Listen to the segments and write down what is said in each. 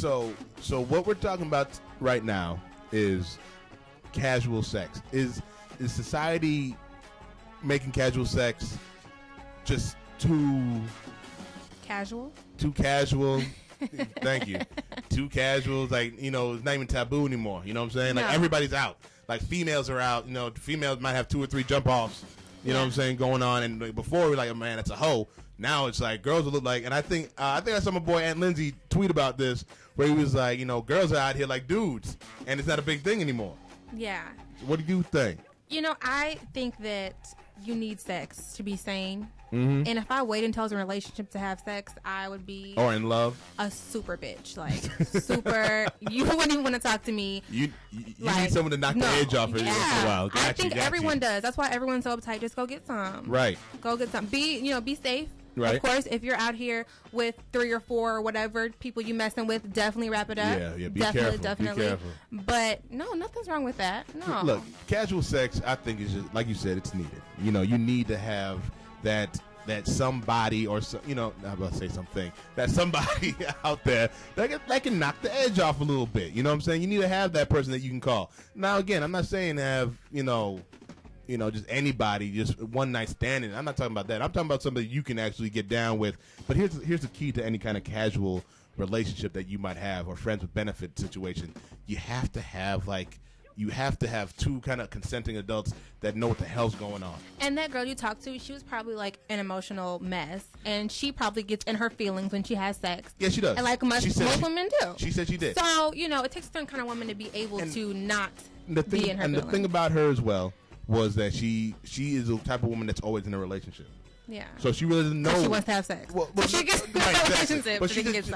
So what we're talking about right now is casual sex. Is society making casual sex just too casual? Too casual. Thank you. Too casual. Like, you know, it's not even taboo anymore. You know what I'm saying? Like, everybody's out. Like, females are out. You know, females might have 2 or 3 jump offs. You know what I'm saying? Going on. And like, before, we're like, oh, man, that's a hoe. Now it's like girls will look like, and I think I saw my boy Aunt Lindsay tweet about this, where he was like, you know, girls are out here like dudes, and it's not a big thing anymore. Yeah. What do you think? You know, I think that you need sex to be sane. Mm-hmm. And if I wait until I was in a relationship to have sex, I would be... Or in love? A super bitch. Like, super... You wouldn't even want to talk to me. You like, need someone to knock the edge off of you for a while. I think everyone does. That's why everyone's so uptight. Just go get some. Right. Go get some. Be safe. Right. Of course, if you're out here with 3 or 4 or whatever people you messing with, definitely wrap it up. Yeah, be definitely, careful. Definitely. Be careful. But no, nothing's wrong with that. No. Look, casual sex, I think is just like you said, it's needed. You know, you need to have that somebody or you know, I'm about to say something, that somebody out there that can knock the edge off a little bit. You know what I'm saying? You need to have that person that you can call. Now, again, I'm not saying to have just anybody, just one night standing. I'm not talking about that. I'm talking about somebody you can actually get down with. But here's the key to any kind of casual relationship that you might have, or friends with benefit situation. You have to have 2 kind of consenting adults that know what the hell's going on. And that girl you talked to, she was probably like an emotional mess, and she probably gets in her feelings when she has sex. Yeah, she does. And like most women do. She said she did. So, you know, it takes a certain kind of woman to be able to not be in her feelings. And the thing about her as well was that she is the type of woman that's always in a relationship. Yeah. So she really doesn't know. She wants to have sex. Well, she gets in a relationship.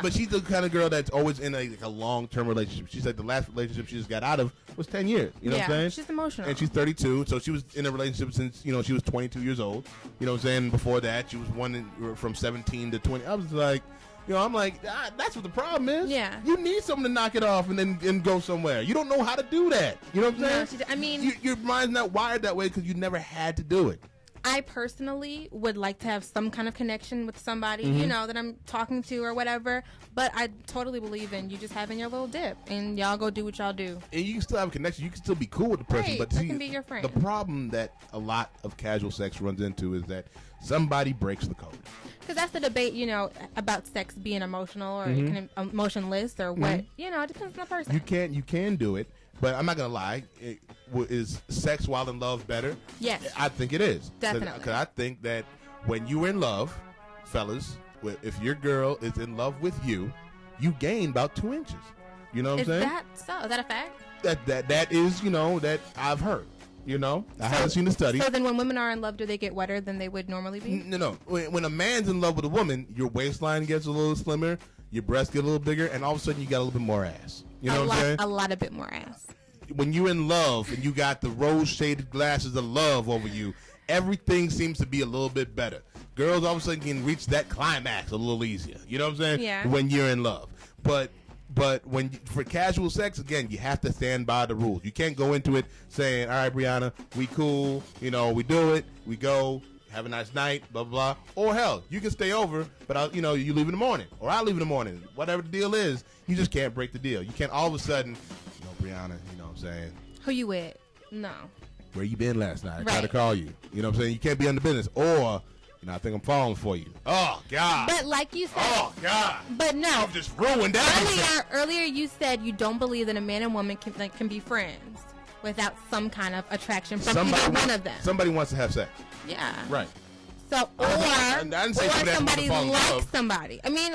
But she's the kind of girl that's always in a long-term relationship. She said the last relationship she just got out of was 10 years. You know what I'm saying? She's emotional. And she's 32, so she was in a relationship since, you know, she was 22 years old. You know what I'm saying? Before that, she was from 17 to 20. I was like, you know, I'm like, that's what the problem is. Yeah. You need someone to knock it off and go somewhere. You don't know how to do that. You know what I'm saying? No, I mean, your mind's not wired that way because you never had to do it. I personally would like to have some kind of connection with somebody, you know, that I'm talking to or whatever. But I totally believe in you just having your little dip and y'all go do what y'all do. And you can still have a connection. You can still be cool with the person. Right, but that can be your friend. The problem that a lot of casual sex runs into is that somebody breaks the code. Because that's the debate, you know, about sex being emotional or emotionless or what. You know, it depends on the person. You can do it. But I'm not going to lie. Is sex while in love better? Yes. I think it is. Definitely. Because I think that when you're in love, fellas, if your girl is in love with you, you gain about 2 inches. You know what I'm saying? Is that so? Is that a fact? That is, you know, that I've heard. You know, I haven't seen the study. So then when women are in love, do they get wetter than they would normally be? No. When a man's in love with a woman, your waistline gets a little slimmer, your breasts get a little bigger, and all of a sudden you got a little bit more ass. You know what I'm saying? A lot of bit more ass. When you're in love and you got the rose-shaded glasses of love over you, everything seems to be a little bit better. Girls all of a sudden can reach that climax a little easier. You know what I'm saying? Yeah. When you're in love. But for casual sex, again, you have to stand by the rules. You can't go into it saying, all right, Brianna, we cool, you know, we do it, we go, have a nice night, blah, blah, blah. Or hell, you can stay over, but you leave in the morning. Or I'll leave in the morning. Whatever the deal is, you just can't break the deal. You can't all of a sudden, Brianna, you know what I'm saying? Who you with? No. Where you been last night? I Right. tried to call you. You know what I'm saying? You can't be on the business. Or, I think I'm falling for you. Oh, God. But like you said. Oh, God. But no. I've just ruined that. Earlier you said you don't believe that a man and woman can be friends without some kind of attraction from either one of them. Somebody wants to have sex. Yeah. Right. So, or somebody likes somebody. I mean,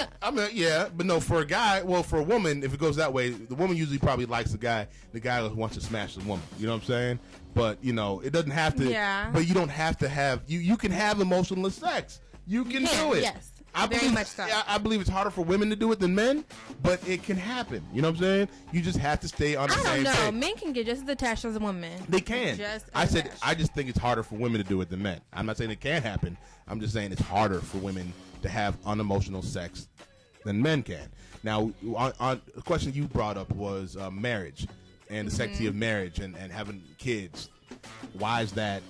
yeah, but no, for a guy, for a woman, if it goes that way, the woman usually probably likes the guy wants to smash the woman. You know what I'm saying? But, it doesn't have to. Yeah. But you don't have to have, you can have emotionless sex. You can do it. Yes. Very much so. I believe it's harder for women to do it than men, but it can happen. You know what I'm saying? You just have to stay on the same page. I don't know. Men can get just as attached as a woman. They can. I just think it's harder for women to do it than men. I'm not saying it can't happen. I'm just saying it's harder for women to have unemotional sex than men can. Now, on the question you brought up was marriage and the sanctity of marriage and having kids. Why is that,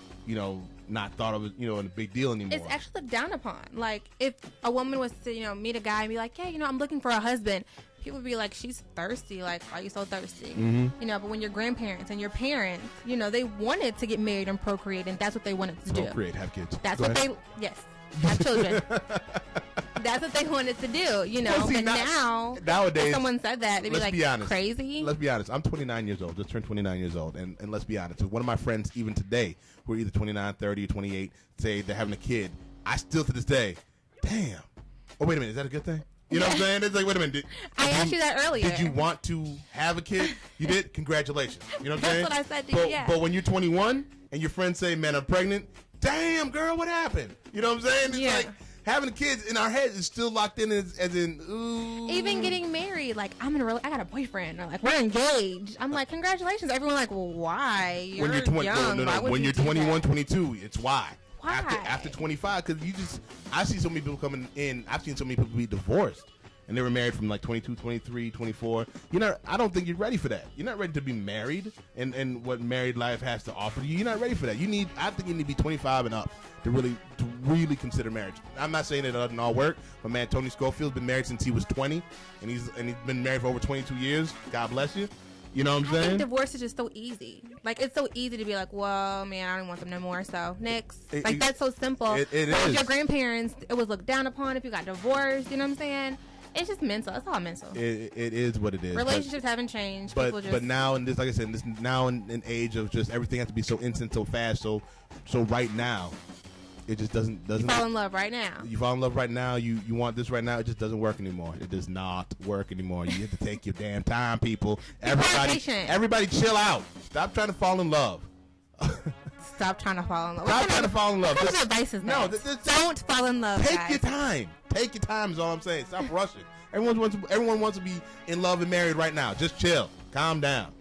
not thought of, a big deal anymore? It's actually looked down upon. Like, if a woman was to, meet a guy and be like, hey, I'm looking for a husband, people be like, she's thirsty. Like, why are you so thirsty? Mm-hmm. You know, but when your grandparents and your parents, you know, they wanted to get married and procreate, and that's what they wanted to do. Procreate, have kids. That's Go what ahead. yes, have children. That's what they wanted to do, you know. Well, see, but now, nowadays, if someone said that, they'd be like, be honest. crazy. Let's be honest. I'm 29 years old. Just turned 29 years old. And let's be honest. One of my friends, even today, who are either 29, 30, or 28, say they're having a kid. I still, to this day, damn. Oh, wait a minute. Is that a good thing? You know what I'm saying? It's like, wait a minute. I asked you that earlier. Did you want to have a kid? You did? Congratulations. You know what I'm saying? That's what I said to you, yeah. But when you're 21 and your friends say, man, I'm pregnant, damn, girl, what happened? You know what I'm saying? It's Yeah. like having a kid in our heads is still locked in as in, ooh. Even getting married, like, I got a boyfriend. Or like, we're engaged. I'm like, congratulations. Everyone like, well, why? You're when you're 20, young. no, Why would when you you're do 21, that? 22, it's why. Why? After 25, because I see so many people coming in. I've seen so many people be divorced, and they were married from like 22, 23, 24. I don't think you're ready for that. You're not ready to be married, and what married life has to offer you. You're not ready for that. I think you need to be 25 and up to really consider marriage. I'm not saying it doesn't all work, but man, Tony Schofield's been married since he was 20, and he's been married for over 22 years. God bless you. You know what I'm I think saying? divorce is just so easy. Like, it's so easy to be like, well, man, I don't want them no more, so next. Like, that's so simple. It But is. with your grandparents, it was looked down upon if you got divorced, you know what I'm saying? It's just mental. It's all mental. It is what it is. Relationships haven't changed. People just, But now in this, like I said, now in an age of just everything has to be so instant, so fast, so right now, it just doesn't. you fall in love right now. You fall in love right now. You want this right now. It just doesn't work anymore. It does not work anymore. You have to take your damn time, people. patient. Everybody, chill out. Stop trying to fall in love. Stop trying to fall in love. Stop trying to fall in love. What kind of advice is that? Don't fall in love, Take guys. your time. Take your time is all I'm saying. Stop rushing. Everyone wants to be in love and married right now. Just chill. Calm down.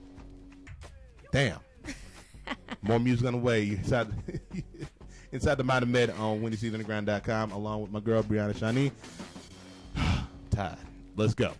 Damn. More music on the way. Inside the Mind of Med on WindyCunderground.com along with my girl Brianna Shani. Tired. Let's go.